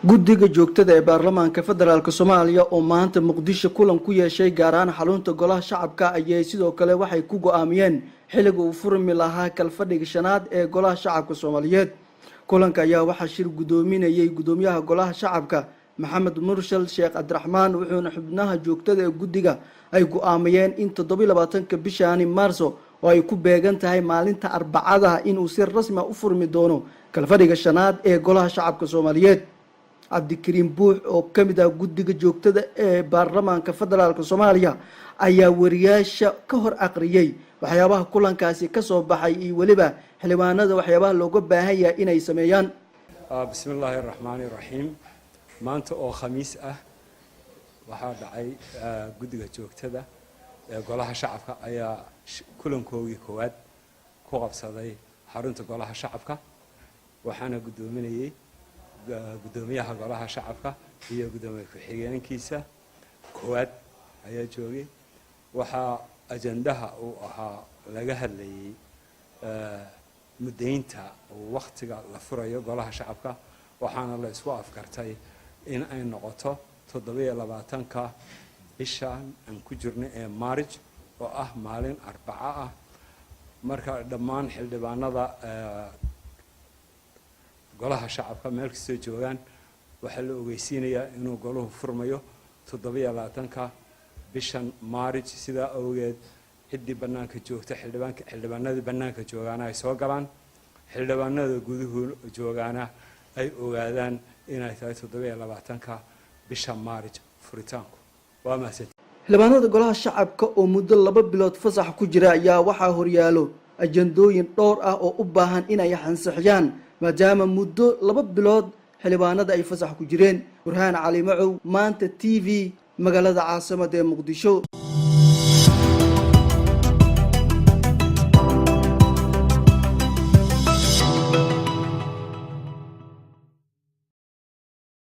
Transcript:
guddiga joogtada ee baarlamaanka federaalka Soomaaliya oo maanta Muqdisho kulan ku yeeshay gaar ahaan xarunta golaha shacabka ayay sidoo kale waxay ku go'aamiyeen xiliga uu furmi lahaa kalfadhiga shanaad ee golaha shacabka Soomaaliyeed. kulanka ayaa waxaa shir gudoominayay gudoomiyaha golaha shacabka Maxamed Murshal Sheekh Abdiraxmaan wuxuuna xubnaha joogtada ee guddiga ay go'aamiyeen in 27 bishan Maarso oo ay ku beegan tahay maalinta Arbacada in uu si rasmi ah u furmi doono kalfadhiga shanaad ee golaha shacabka Soomaaliyeed. Cabdikariim Buux oo ka mid ah guddiga joogtada ee baarlamaanka federaalka Soomaaliya ayaa wariyaasha ka hor aqriyay waxyaabaha kulankaasi ka soo baxay iyo waliba xildhibaanada waxyaabaha looga baahan yahay inay sameeyaan. Bismillaahir Rahmaanir Rahiim. maanta oo khamiis ah waxaa dhacay guddiga joogtada ee golaha shacabka ayaa kulankoodii koowaad ku qabsaday xarunta golaha shacabka waxaana gudoominayay gudoomiyaha golaha shacabka iyo gudoomiye ku-xigeenkiisa koowaad ayaa joogay. waxaa ajandaha uu ahaa laga hadlayay mudaynta waqtiga la furayo golaha shacabka waxaana la isku afkartay in ay noqoto 27 bishan aan ku jirno ee Maarch oo ah maalin Arbaca ah. marka dhammaan xildhibaanada golaha shacabka meel kasta joogan waxa la ogeysiinayaa inuu goluhu furmayo 27 bishan Maarch sida awgeed cidii banaanka joogta xildhibaanada banaanka joogaana ay soo galaan xildhibaanada guduhu joogaana ay ogaadaan inay tahay 27 bisha Maarch furitaanku. waa mahadsan. xildhibaanada golaha shacabka oo muddo 2 bilood fasax ku jira ayaa waxaa horyaalo ajandooyin dhowr ah oo u baahan inay xansaxiyaan maadaama muddo 2 bilood xildhibaanada ay fasax ku jireen. Burhaan Cali Macow, Maanta TV, magaalada caasimadda ee Muqdisho.